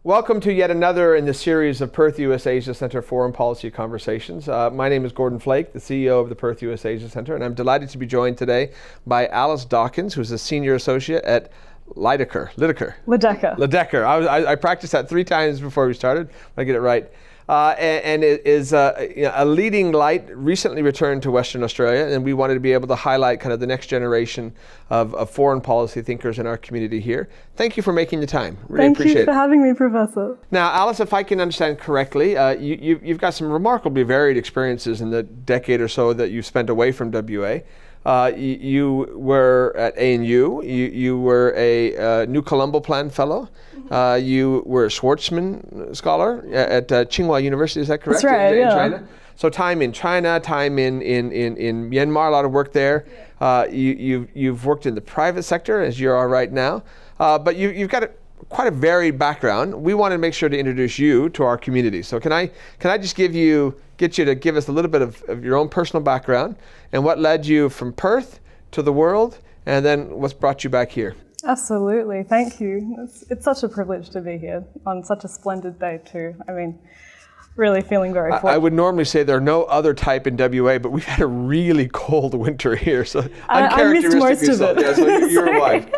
Welcome to yet another in the series of Perth US Asia Centre Foreign Policy Conversations. My name is Gordon Flake, the CEO of the Perth US Asia Centre, and I'm delighted to be joined today by Alice Dawkins, who's a senior associate at Lydekker. I practiced that 3 times before we started. I get it right. And it is a leading light, recently returned to Western Australia, and we wanted to be able to highlight kind of the next generation of foreign policy thinkers in our community here. Thank you for making the time. Really appreciate it. Thank you for having me, Professor. Now, Alice, if I can understand correctly, you've got some remarkably varied experiences in the decade or so that you've spent away from WA. You were at ANU, you were a New Colombo Plan Fellow, you were a Schwartzman Scholar at Tsinghua University, is that correct? That's right, in China? So time in China, time in Myanmar, a lot of work there. You've worked in the private sector, as you are right now, but you've got quite a varied background. We wanted to make sure to introduce you to our community. So can I just get you to give us a little bit of your own personal background and what led you from Perth to the world, and then what's brought you back here? Absolutely, thank you. It's such a privilege to be here on such a splendid day too. I mean, really feeling very fortunate. I would normally say there are no other type in WA, but we've had a really cold winter here, so I missed most of it. Yeah, so you're right.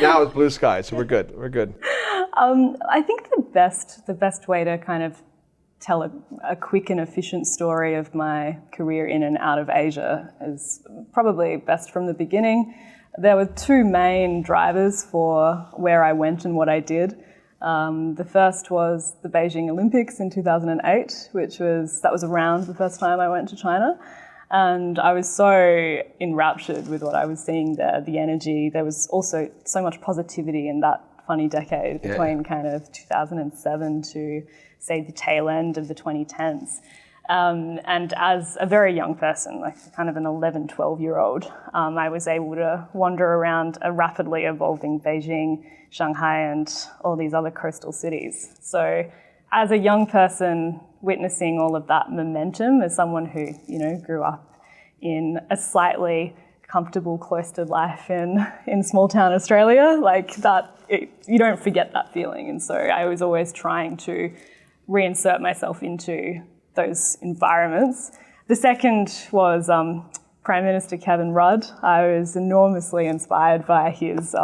Now it's blue skies, so we're good. I think the best way to kind of tell a quick and efficient story of my career in and out of Asia is probably best from the beginning. There were 2 main drivers for where I went and what I did. The first was the Beijing Olympics in 2008, that was around the first time I went to China. And I was so enraptured with what I was seeing there, the energy. There was also so much positivity in that funny decade between kind of 2007 to, say, the tail end of the 2010s. And as a very young person, like kind of an 11, 12-year-old, I was able to wander around a rapidly evolving Beijing, Shanghai, and all these other coastal cities. So as a young person, witnessing all of that momentum, as someone who, grew up in a slightly comfortable, cloistered life in small town Australia, like that, you don't forget that feeling. And so I was always trying to reinsert myself into those environments. The second was Prime Minister Kevin Rudd. I was enormously inspired by his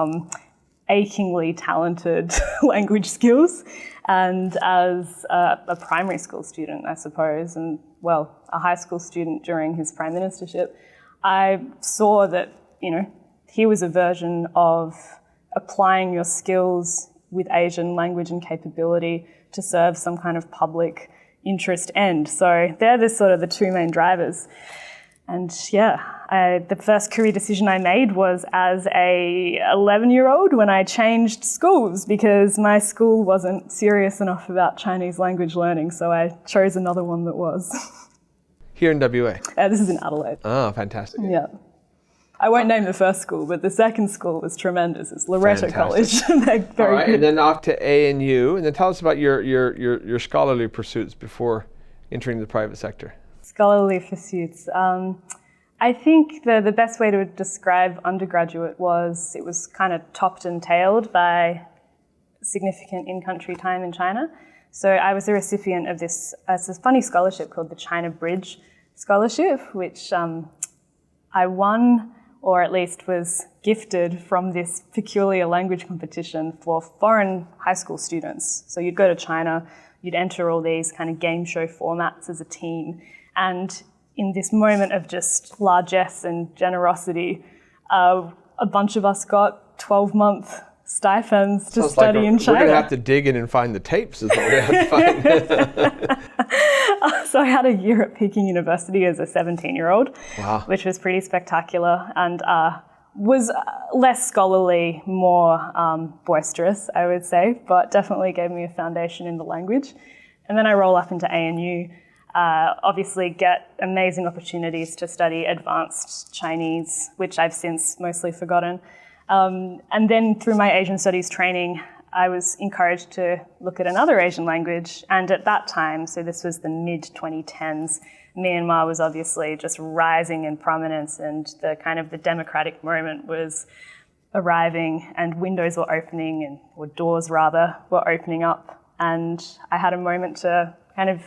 achingly talented language skills. And as a primary school student, I suppose, and a high school student during his prime ministership, I saw that, he was a version of applying your skills with Asian language and capability to serve some kind of public interest end. So they're the 2 main drivers. And the first career decision I made was as a 11-year-old when I changed schools because my school wasn't serious enough about Chinese language learning, so I chose another one that was. Here in WA? This is in Adelaide. Oh, fantastic. Yeah. I won't name the first school, but the second school was tremendous. It's Lydekker College. They're very All right, good. and then off to ANU, and then tell us about your scholarly pursuits before entering the private sector. Scholarly pursuits. I think the best way to describe undergraduate was it was kind of topped and tailed by significant in-country time in China. So I was a recipient of this funny scholarship called the China Bridge Scholarship, which I won, or at least was gifted from this peculiar language competition for foreign high school students. So you'd go to China, you'd enter all these kind of game show formats as a team, and in this moment of just largesse and generosity, a bunch of us got 12-month stipends to study in China. We're going to have to dig in and find the tapes is what we have to find. So I had a year at Peking University as a 17-year-old, wow, which was pretty spectacular and was less scholarly, more boisterous, I would say, but definitely gave me a foundation in the language. And then I roll up into ANU, obviously get amazing opportunities to study advanced Chinese, which I've since mostly forgotten. And then through my Asian studies training, I was encouraged to look at another Asian language. And at that time, so this was the mid-2010s, Myanmar was obviously just rising in prominence, and the democratic moment was arriving, and windows were opening, or doors rather, were opening up. And I had a moment to kind of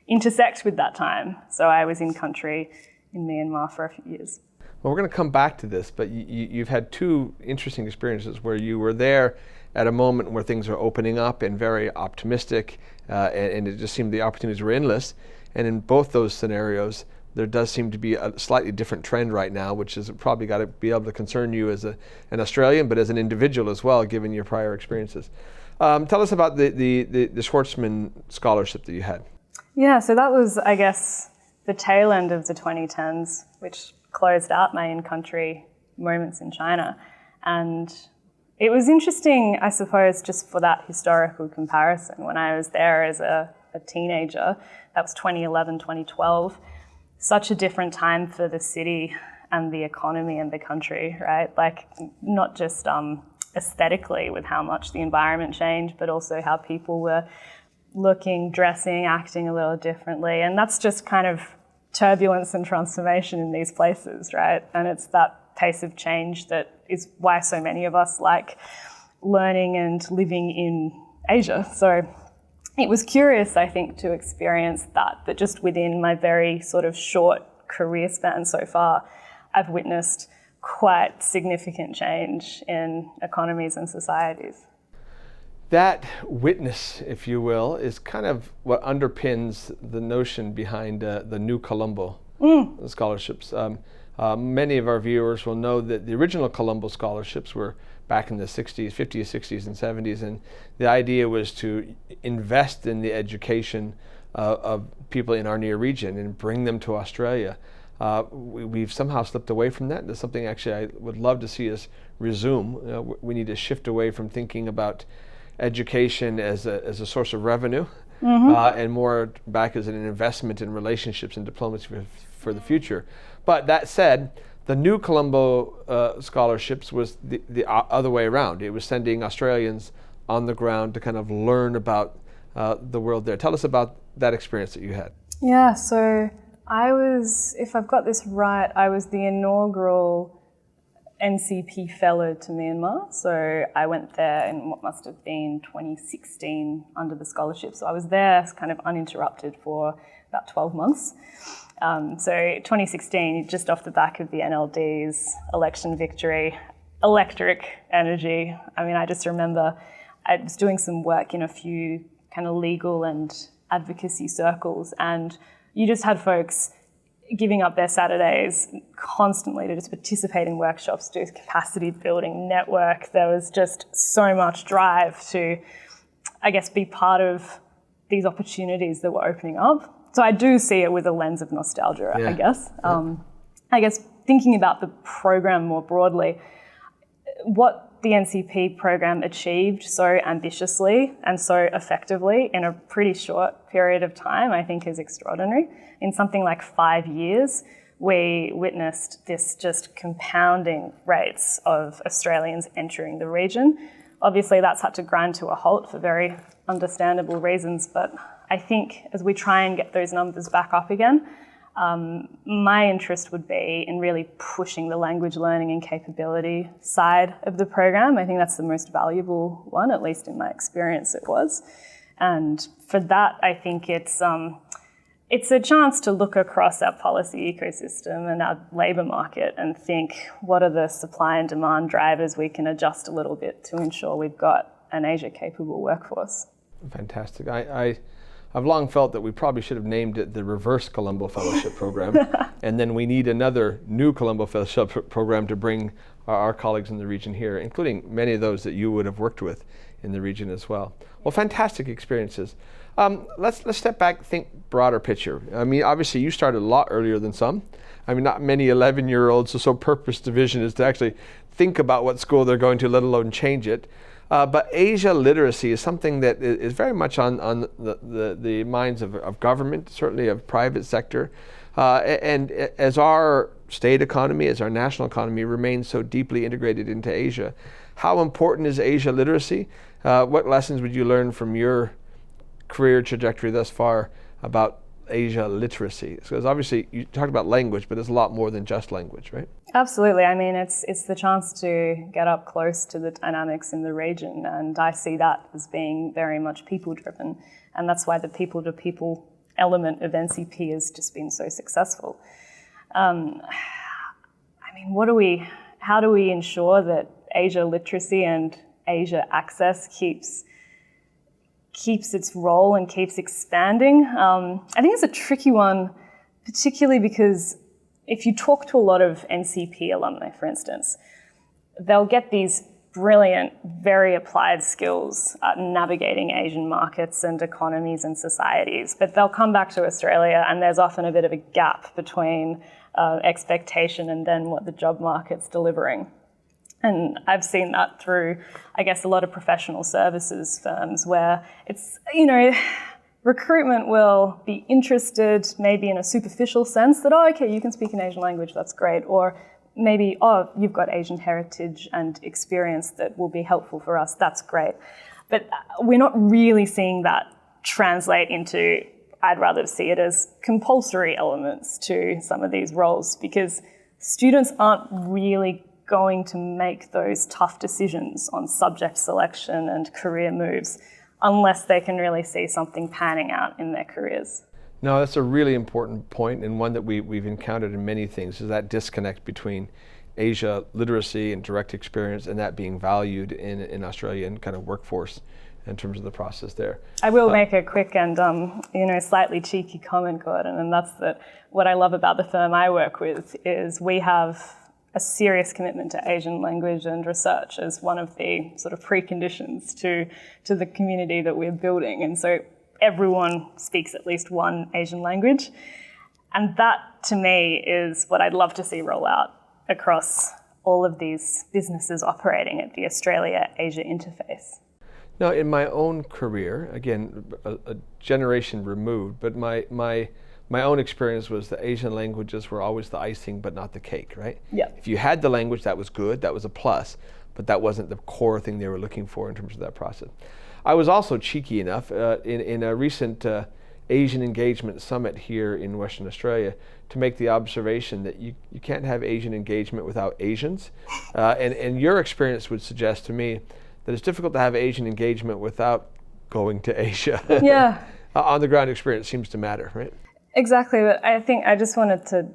intersect with that time. So I was in country in Myanmar for a few years. Well, we're going to come back to this, but you've had two interesting experiences where you were there at a moment where things are opening up and very optimistic, and it just seemed the opportunities were endless. And in both those scenarios, there does seem to be a slightly different trend right now, which is probably got to be able to concern you as an Australian, but as an individual as well, given your prior experiences. Tell us about the Schwartzman Scholarship that you had. Yeah, so that was, I guess, the tail end of the 2010s, which closed out my in-country moments in China. And it was interesting, I suppose, just for that historical comparison. When I was there as a teenager, that was 2011, 2012, such a different time for the city and the economy and the country, right? Like, not just aesthetically with how much the environment changed, but also how people were looking, dressing, acting a little differently. And that's just kind of turbulence and transformation in these places, right? And it's that pace of change that is why so many of us like learning and living in Asia. So it was curious, I think, to experience that, but just within my very sort of short career span so far, I've witnessed quite significant change in economies and societies. That witness, if you will, is kind of what underpins the notion behind the new Colombo scholarships. Many of our viewers will know that the original Colombo scholarships were back in the 60s, 50s, 60s, and 70s, and the idea was to invest in the education of people in our near region and bring them to Australia. We've somehow slipped away from that. That's something actually I would love to see us resume. We need to shift away from thinking about education as a source of revenue, and more back as an investment in relationships and diplomacy for the future. But that said, the new Colombo scholarships was the other way around. It was sending Australians on the ground to kind of learn about the world there. Tell us about that experience that you had. Yeah, so I was, if I've got this right, I was the inaugural NCP fellow to Myanmar. So I went there in what must have been 2016 under the scholarship. So I was there kind of uninterrupted for about 12 months. So 2016, just off the back of the NLD's election victory, electric energy. I mean, I just remember I was doing some work in a few kind of legal and advocacy circles, and you just had folks giving up their Saturdays constantly to just participate in workshops, do capacity building, network. There was just so much drive to, I guess, be part of these opportunities that were opening up. So I do see it with a lens of nostalgia, I guess. I guess thinking about the program more broadly, what the NCP program achieved so ambitiously and so effectively in a pretty short period of time, I think is extraordinary. In something like 5 years, we witnessed this just compounding rates of Australians entering the region. Obviously, that's had to grind to a halt for very understandable reasons, but I think as we try and get those numbers back up again, my interest would be in really pushing the language learning and capability side of the program. I think that's the most valuable one, at least in my experience it was. And for that, I think it's a chance to look across our policy ecosystem and our labour market and think, what are the supply and demand drivers we can adjust a little bit to ensure we've got an Asia-capable workforce. Fantastic. I've long felt that we probably should have named it the Reverse Colombo Fellowship Program, and then we need another new Colombo Fellowship Program to bring our colleagues in the region here, including many of those that you would have worked with in the region as well. Well, fantastic experiences. Let's step back, think broader picture. I mean, obviously you started a lot earlier than some. I mean, not many 11-year-olds are so purpose to vision as to actually think about what school they're going to, let alone change it. But Asia literacy is something that is very much on the minds of government, certainly of private sector. And as our state economy, as our national economy remains so deeply integrated into Asia, how important is Asia literacy? What lessons would you learn from your career trajectory thus far about Asia literacy? Because obviously you talked about language, but there's a lot more than just language, right? Absolutely. I mean, it's the chance to get up close to the dynamics in the region, and I see that as being very much people-driven, and that's why the people-to-people element of NCP has just been so successful. I mean, how do we ensure that Asia literacy and Asia access keeps its role and keeps expanding? I think it's a tricky one, particularly because if you talk to a lot of NCP alumni, for instance, they'll get these brilliant, very applied skills at navigating Asian markets and economies and societies, but they'll come back to Australia and there's often a bit of a gap between expectation and then what the job market's delivering. And I've seen that through, I guess, a lot of professional services firms where it's, recruitment will be interested maybe in a superficial sense that, oh, okay, you can speak an Asian language, that's great. Or maybe, oh, you've got Asian heritage and experience that will be helpful for us, that's great. But we're not really seeing that translate into, I'd rather see it as compulsory elements to some of these roles, because students aren't really going to make those tough decisions on subject selection and career moves unless they can really see something panning out in their careers. No, that's a really important point, and one that we've encountered in many things, is that disconnect between Asia literacy and direct experience and that being valued in Australia and kind of workforce in terms of the process there. I will make a quick and slightly cheeky comment, Gordon, and that's that what I love about the firm I work with is we have a serious commitment to Asian language and research as one of the sort of preconditions to the community that we're building. And so everyone speaks at least one Asian language. And that, to me, is what I'd love to see roll out across all of these businesses operating at the Australia-Asia interface. Now, in my own career, again, a generation removed, but my own experience was the Asian languages were always the icing but not the cake, right? Yeah. If you had the language, that was good, that was a plus, but that wasn't the core thing they were looking for in terms of that process. I was also cheeky enough in a recent Asian engagement summit here in Western Australia to make the observation that you can't have Asian engagement without Asians. And your experience would suggest to me that it's difficult to have Asian engagement without going to Asia. Yeah. On the ground experience seems to matter, right? Exactly, but I think I just wanted to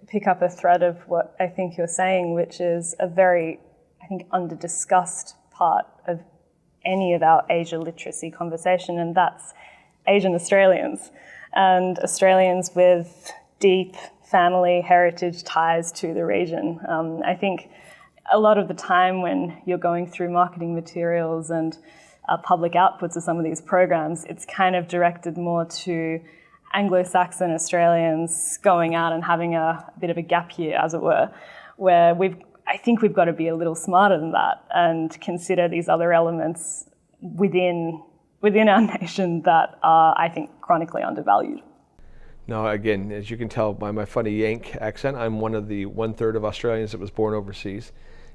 pick up a thread of what I think you're saying, which is a very, I think, under-discussed part of any of our Asia literacy conversation, and that's Asian Australians and Australians with deep family heritage ties to the region. I think a lot of the time when you're going through marketing materials and public outputs of some of these programs, it's kind of directed more to Anglo-Saxon Australians going out and having a bit of a gap year, as it were, where I think we've got to be a little smarter than that and consider these other elements within our nation that are, I think, chronically undervalued. Now, again, as you can tell by my funny Yank accent, I'm one of the 1/3 of Australians that was born overseas.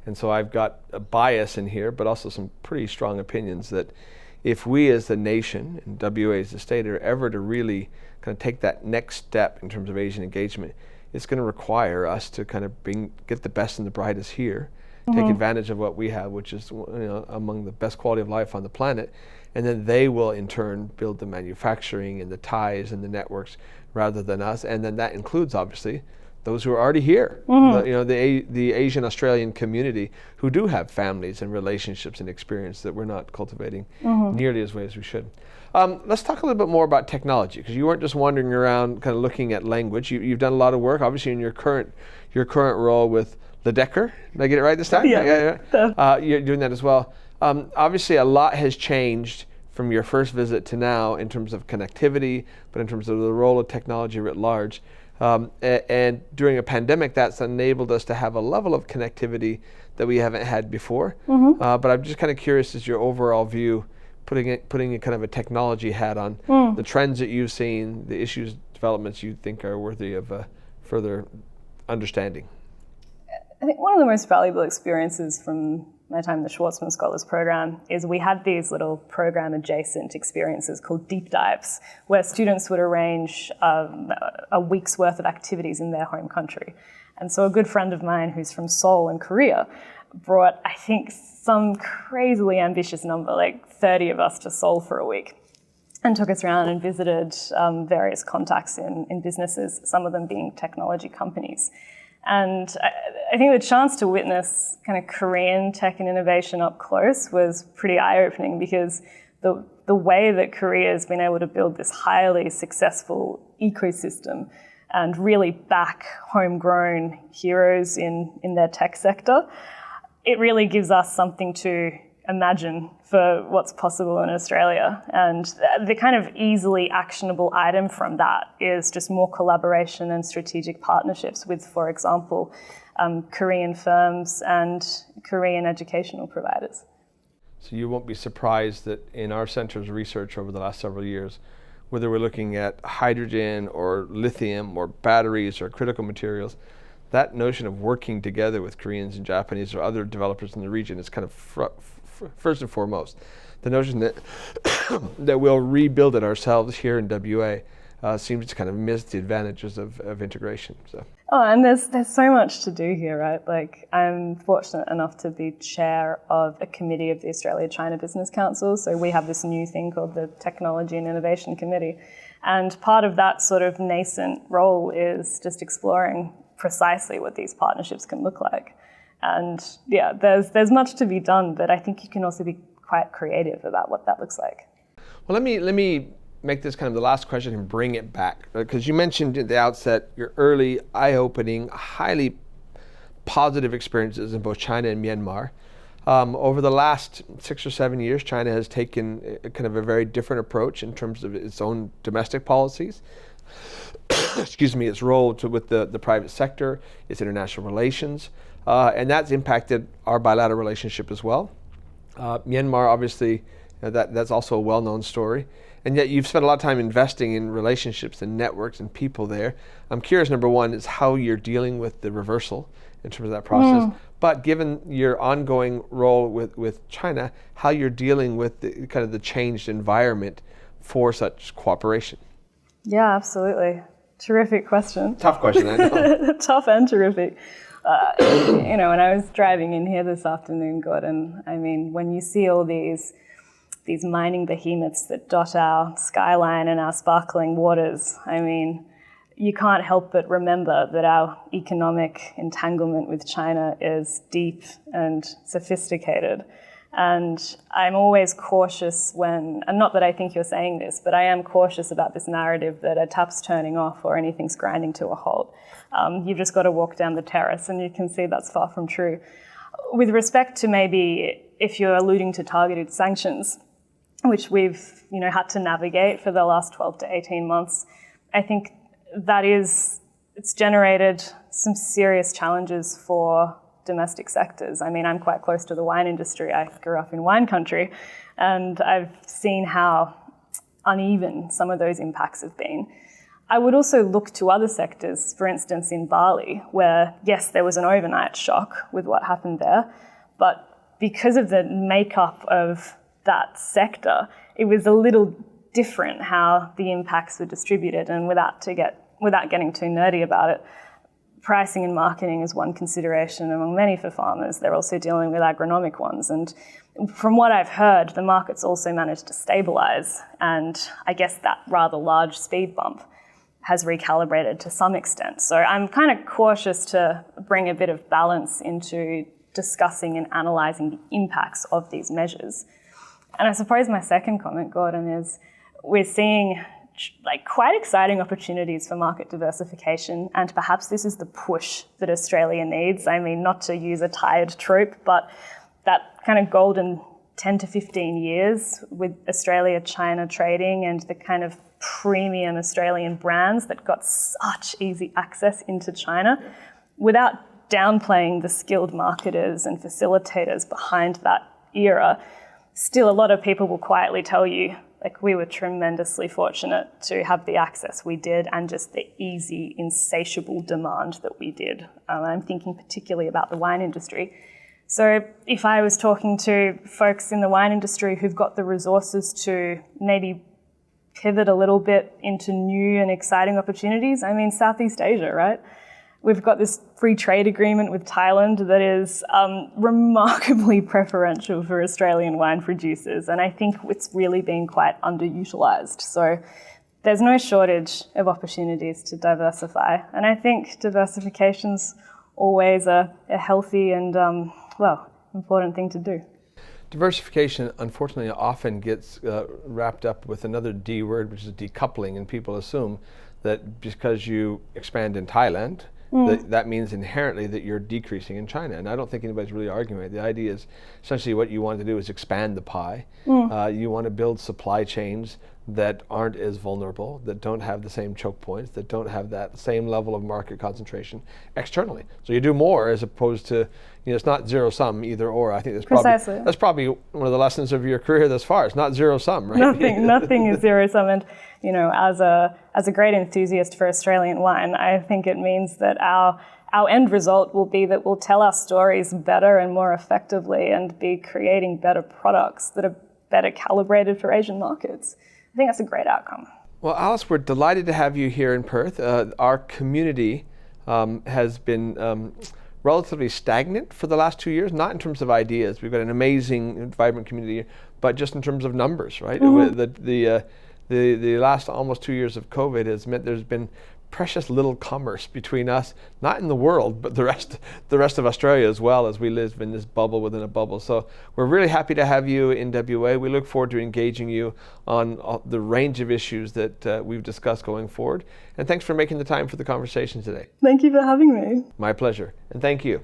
And so I've got a bias in here, but also some pretty strong opinions that if we as the nation, and WA as the state, are ever to really kind of take that next step in terms of Asian engagement, it's going to require us to kind of get the best and the brightest here, take advantage of what we have, which is among the best quality of life on the planet, and then they will in turn build the manufacturing and the ties and the networks rather than us, and then that includes obviously those who are already here, the Asian Australian community who do have families and relationships and experience that we're not cultivating nearly as way as we should. Let's talk a little bit more about technology, because you weren't just wandering around kind of looking at language. You've done a lot of work, obviously, in your current role with Lydekker. Did I get it right this time? Yeah. You're doing that as well. Obviously, a lot has changed from your first visit to now in terms of connectivity, but in terms of the role of technology writ large. And during a pandemic, that's enabled us to have a level of connectivity that we haven't had before. But I'm just kind of curious as your overall view, putting a kind of a technology hat on, the trends that you've seen, the issues, developments you think are worthy of further understanding. I think one of the most valuable experiences from my time in the Schwartzman Scholars Program, is we had these little program-adjacent experiences called deep dives, where students would arrange a week's worth of activities in their home country. And so a good friend of mine who's from Seoul in Korea brought, I think, some crazily ambitious number, like 30 of us to Seoul for a week, and took us around and visited various contacts in businesses, some of them being technology companies. And I think the chance to witness kind of Korean tech and innovation up close was pretty eye-opening, because the way that Korea has been able to build this highly successful ecosystem and really back homegrown heroes in their tech sector, it really gives us something to imagine for what's possible in Australia. And the kind of easily actionable item from that is just more collaboration and strategic partnerships with, for example, Korean firms and Korean educational providers. So you won't be surprised that in our centre's research over the last several years, whether we're looking at hydrogen or lithium or batteries or critical materials, that notion of working together with Koreans and Japanese or other developers in the region is kind of first and foremost. The notion that that we'll rebuild it ourselves here in WA seems to kind of miss the advantages of integration. So. Oh, and there's so much to do here, right? Like, I'm fortunate enough to be chair of a committee of the Australia-China Business Council. So we have this new thing called the Technology and Innovation Committee. And part of that sort of nascent role is just exploring precisely what these partnerships can look like. And yeah, there's much to be done, but I think you can also be quite creative about what that looks like. Well, let me make this kind of the last question and bring it back, because you mentioned at the outset your early, eye-opening, highly positive experiences in both China and Myanmar. Over the last 6 or 7 years, China has taken kind of a very different approach in terms of its own domestic policies. Excuse me, its role with the private sector, its international relations, and that's impacted our bilateral relationship as well. Myanmar, obviously, that's also a well-known story. And yet you've spent a lot of time investing in relationships and networks and people there. I'm curious, number one, is how you're dealing with the reversal in terms of that process. But given your ongoing role with China, how you're dealing with the kind of the changed environment for such cooperation. Yeah, absolutely. Terrific question. Tough question, I know. Tough and terrific. When I was driving in here this afternoon, Gordon, I mean, when you see all these mining behemoths that dot our skyline and our sparkling waters, I mean, you can't help but remember that our economic entanglement with China is deep and sophisticated. And I'm always cautious and not that I think you're saying this, but I am cautious about this narrative that a tap's turning off or anything's grinding to a halt. You've just got to walk down the terrace and you can see that's far from true. With respect to maybe if you're alluding to targeted sanctions, which we've had to navigate for the last 12 to 18 months, I think it's generated some serious challenges for domestic sectors. I mean, I'm quite close to the wine industry. I grew up in wine country, and I've seen how uneven some of those impacts have been. I would also look to other sectors, for instance, in Bali, where, yes, there was an overnight shock with what happened there, but because of the makeup of that sector, it was a little different how the impacts were distributed. And without getting too nerdy about it, pricing and marketing is one consideration among many for farmers. They're also dealing with agronomic ones. And from what I've heard, the market's also managed to stabilize. And I guess that rather large speed bump has recalibrated to some extent. So I'm kind of cautious to bring a bit of balance into discussing and analysing the impacts of these measures. And I suppose my second comment, Gordon, is we're seeing quite exciting opportunities for market diversification, and perhaps this is the push that Australia needs. I mean, not to use a tired trope, but that kind of golden 10 to 15 years with Australia-China trading and the kind of premium Australian brands that got such easy access into China without downplaying the skilled marketers and facilitators behind that era. Still, a lot of people will quietly tell you, we were tremendously fortunate to have the access we did and just the easy, insatiable demand that we did. I'm thinking particularly about the wine industry. So if I was talking to folks in the wine industry who've got the resources to maybe pivot a little bit into new and exciting opportunities, I mean, Southeast Asia, right? We've got this free trade agreement with Thailand that is remarkably preferential for Australian wine producers, and I think it's really been quite underutilised. So there's no shortage of opportunities to diversify, and I think diversification's always a healthy and, important thing to do. Diversification, unfortunately, often gets wrapped up with another D word, which is decoupling, and people assume that because you expand in Thailand, that means inherently that you're decreasing in China. And I don't think anybody's really arguing it. The idea is essentially what you want to do is expand the pie. You want to build supply chains that aren't as vulnerable, that don't have the same choke points, that don't have that same level of market concentration externally. So you do more as opposed to, it's not zero sum either or. I think that's probably one of the lessons of your career thus far. It's not zero sum, right? Nothing is zero sum. And as a great enthusiast for Australian wine, I think it means that our end result will be that we'll tell our stories better and more effectively and be creating better products that are better calibrated for Asian markets. I think that's a great outcome. Well, Alice, we're delighted to have you here in Perth. Our community has been relatively stagnant for the last 2 years, not in terms of ideas. We've got an amazing, vibrant community, but just in terms of numbers, right? The last almost 2 years of COVID has meant there's been precious little commerce between us, not in the world, but the rest of Australia as well, as we live in this bubble within a bubble. So we're really happy to have you in WA. We look forward to engaging you on the range of issues that we've discussed going forward. And thanks for making the time for the conversation today. Thank you for having me. My pleasure, and thank you.